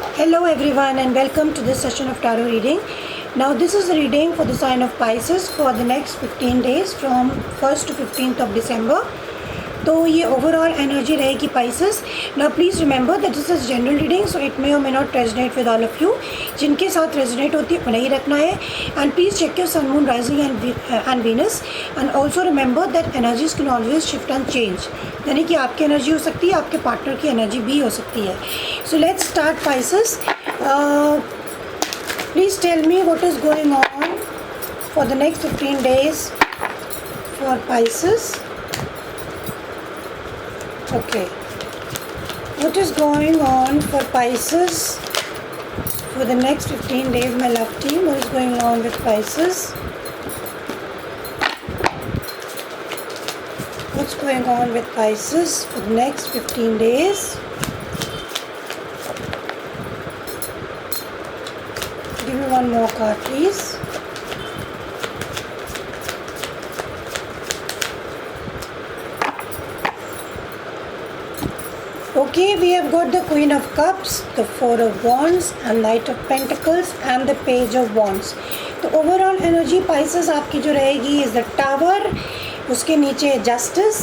Hello everyone and welcome to this session of tarot reading. Now this is a reading for the sign of Pisces for the next 15 days from 1st to 15th of December. तो ये overall energy रहेगी Pisces. Now please remember that this is general reading, so it may or may not resonate with all of you. जिनके साथ resonate होती है उन्हें ही रखना है. And please check your sun moon rising and Venus. And also remember that energies can always shift and change. यानी कि आपकी एनर्जी हो सकती है, आपके पार्टनर की एनर्जी भी हो सकती है. So let's start Pisces. Please tell me what is going on for the next 15 days for Pisces. Okay, what is going on for Pisces for the next 15 days, my love team? What is going on with Pisces? What's going on with Pisces for the next 15 days? Give me one more card, please. Okay, we have got the Queen of Cups, the Four of Wands, and Knight of Pentacles, and the Page of Wands. तो overall energy Pisces आपकी जो रहेगी is the tower, उसके नीचे justice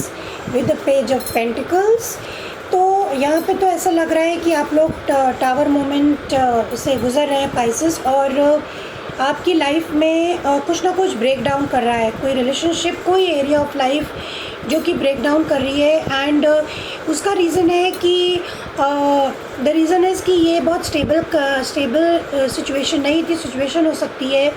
with the page of pentacles. तो यहाँ पे तो ऐसा लग रहा है कि आप लोग टावर मोमेंट से गुजर रहे हैं पाइसेस, और आपकी लाइफ में कुछ ना कुछ ब्रेक डाउन कर रहा है. कोई रिलेशनशिप, कोई एरिया ऑफ लाइफ जो कि ब्रेक डाउन कर रही है. एंड उसका रीज़न है कि द रीज़न इज़ कि ये बहुत स्टेबल सिचुएशन नहीं थी. सिचुएशन हो सकती है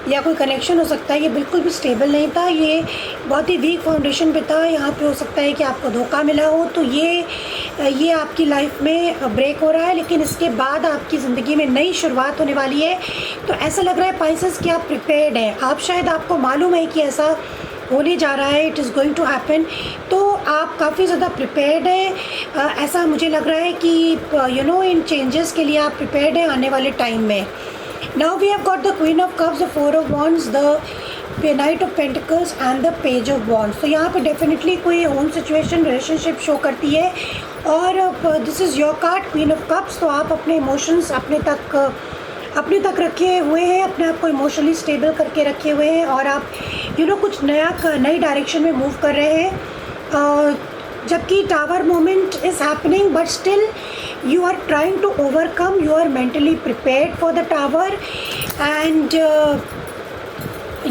या कोई कनेक्शन हो सकता है. ये बिल्कुल भी स्टेबल नहीं था, ये बहुत ही वीक फाउंडेशन पे था. यहाँ पे हो सकता है कि आपको धोखा मिला हो. तो ये आपकी लाइफ में ब्रेक हो रहा है, लेकिन इसके बाद आपकी ज़िंदगी में नई शुरुआत होने वाली है. तो ऐसा लग रहा है पाइसेस कि आप प्रिपेयर्ड हैं. आप शायद आपको मालूम है कि ऐसा होने जा रहा है, it is going to happen. तो आप काफ़ी ज़्यादा प्रिपेयर्ड हैं. ऐसा मुझे लग रहा है कि इन चेंजेस के लिए आप प्रिपेयर्ड हैं आने वाले टाइम में. Now we have got the queen of cups, the four of wands, the knight of pentacles and the page of wands. तो यहाँ पे डेफिनेटली कोई होम सिचुएशन, रिलेशनशिप शो करती है. और this is your card, queen of cups. तो आप अपने इमोशंस अपने तक रखे हुए हैं, अपने आप को इमोशनली स्टेबल करके रखे हुए हैं, और आप कुछ नई डायरेक्शन में मूव कर रहे हैं. जबकि tower moment is happening, but still you are trying to overcome. You are mentally prepared for the tower, and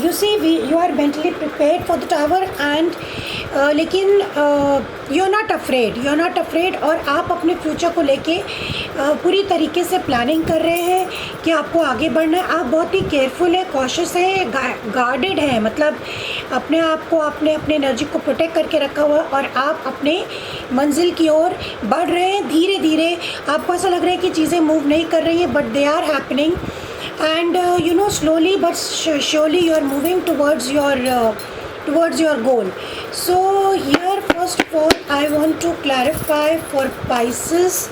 you see you are mentally prepared for the tower, and लेकिन you are not afraid. और आप अपने future को लेके पूरी तरीके से planning कर रहे हैं कि आपको आगे बढ़ना है. आप बहुत ही केयरफुल है, कॉशियस है, गार्डेड है. मतलब अपने आप को, अपने एनर्जी को प्रोटेक्ट करके रखा हुआ है, और आप अपने मंजिल की ओर बढ़ रहे हैं धीरे धीरे. आपको ऐसा लग रहा है कि चीज़ें मूव नहीं कर रही हैं, but they are happening. And slowly but surely you are moving towards your goal. So here, first of all, I want to clarify for Pisces.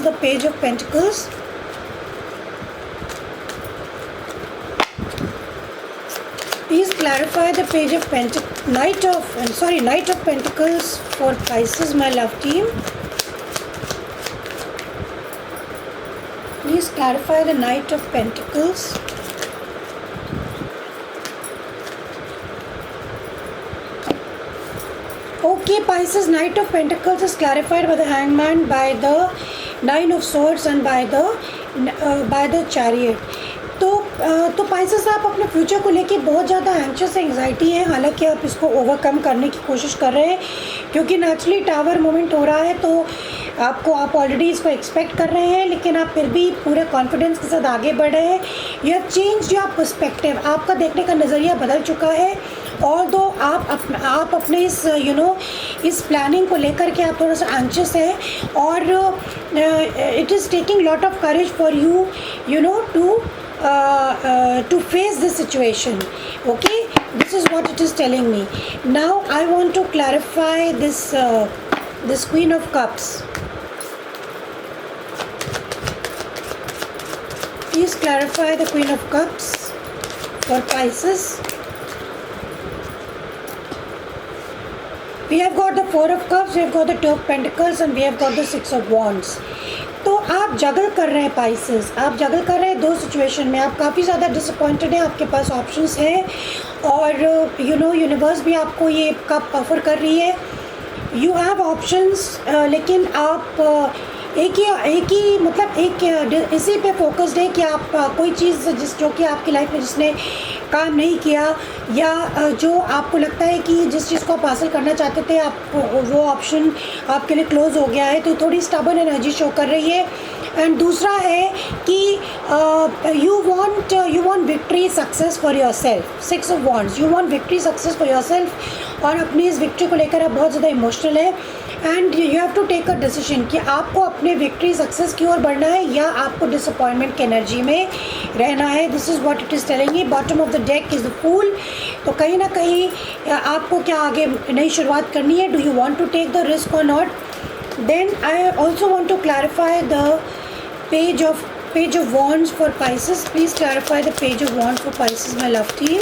The Page of Pentacles. Please clarify the Page of Knight of Pentacles for Pisces, my love team. Please clarify the Knight of Pentacles. Okay, Pisces, Knight of Pentacles is clarified by the Hangman, by the Nine of Swords, and by the Chariot. तो Pisces, आप अपने future को लेके बहुत ज़्यादा anxious, anxiety है. हालांकि आप इसको ओवरकम करने की कोशिश कर रहे हैं, क्योंकि नेचुरली टावर मोमेंट हो रहा है. तो आप ऑलरेडी इसको एक्सपेक्ट कर रहे हैं, लेकिन आप फिर भी पूरे कॉन्फिडेंस के साथ आगे बढ़ रहे हैं. You have changed your perspective. आपका देखने का नज़रिया बदल चुका है. और दो आप अपने इस प्लानिंग को लेकर के आप थोड़ा सा एंग्शियस हैं, और it is taking lot of courage for you to face this situation. Okay, this is what it is telling me. Now I want to clarify this Queen of Cups. Please clarify the Queen of Cups for Pisces. We we have got the four of cups, we have got the two of pentacles and we have got the six of wands. तो आप जगल कर रहे हैं Pisces, आप जगल कर रहे हैं दो सिचुएशन में, आप काफ़ी ज़्यादा डिसअपॉइंटेड हैं, आपके पास ऑप्शंस हैं और यूनिवर्स भी आपको ये कप ऑफर कर रही है, यू हैव ऑप्शंस, लेकिन आप एक ही मतलब एक इसी पे फोकस्ड है कि आप कोई चीज़ जो कि आपकी लाइफ में जिसने काम नहीं किया या जो आपको लगता है कि जिस चीज़ को आप हासिल करना चाहते थे आप वो ऑप्शन आपके लिए क्लोज हो गया है, तो थोड़ी स्टबर्न एनर्जी शो कर रही है। एंड दूसरा है कि you want victory success for your self, six of wands, you want victory success for your self और अपनी इस विक्ट्री को लेकर आप बहुत ज़्यादा इमोशनल है and you have to take a decision कि आपको अपने विक्ट्री सक्सेस की ओर बढ़ना है या आपको डिसअपॉइंटमेंट की एनर्जी में रहना है। This is what it is telling you. Bottom of the deck is the fool. तो कहीं ना कहीं आपको क्या आगे नई शुरुआत करनी है, do you want to take the risk or not. Then I also want to clarify the page of wands for Pisces. Please clarify the page of wands for Pisces, my love team.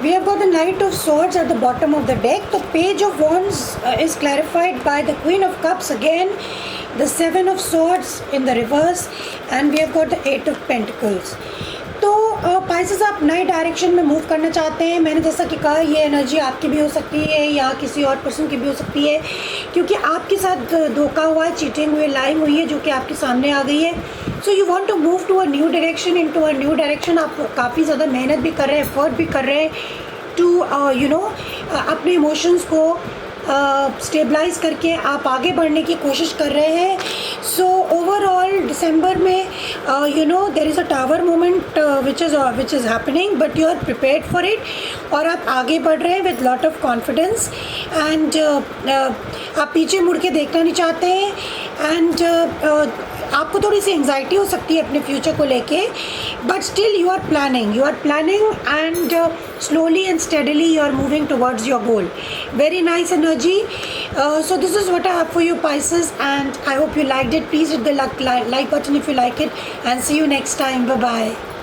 We have got the Knight of Swords at the bottom of the deck. The Page of Wands is clarified by the Queen of Cups again, the Seven of Swords in the reverse, and we have got the Eight of Pentacles. तो Pisces आप नए direction में move करना चाहते हैं। मैंने जैसा कि कहा ये एनर्जी आपकी भी हो सकती है या किसी और पर्सन की भी हो सकती है, क्योंकि आपके साथ धोखा हुआ है, चीटिंग हुई, लाइंग हुई है जो कि आपके सामने आ गई है। So you want to move to a new direction, into a new direction. आप काफ़ी ज़्यादा मेहनत भी कर रहे हैं, एफर्ट भी कर रहे हैं टू अपने इमोशंस को स्टेबलाइज करके आप आगे बढ़ने की कोशिश कर रहे हैं। सो ओवरऑल दिसंबर में there is a tower moment which is happening, but you are prepared for it और आप आगे बढ़ रहे हैं with lot of confidence and आप पीछे मुड़ के देखना नहीं चाहते हैं एंड आपको थोड़ी सी एंग्जाइटी हो सकती है अपने फ्यूचर को लेके, but still you are planning and slowly and steadily you are moving towards your goal. Very nice energy. So this is what I have for you, Pisces, and I hope you liked it. Please hit the like button if you like it and see you next time. Bye bye.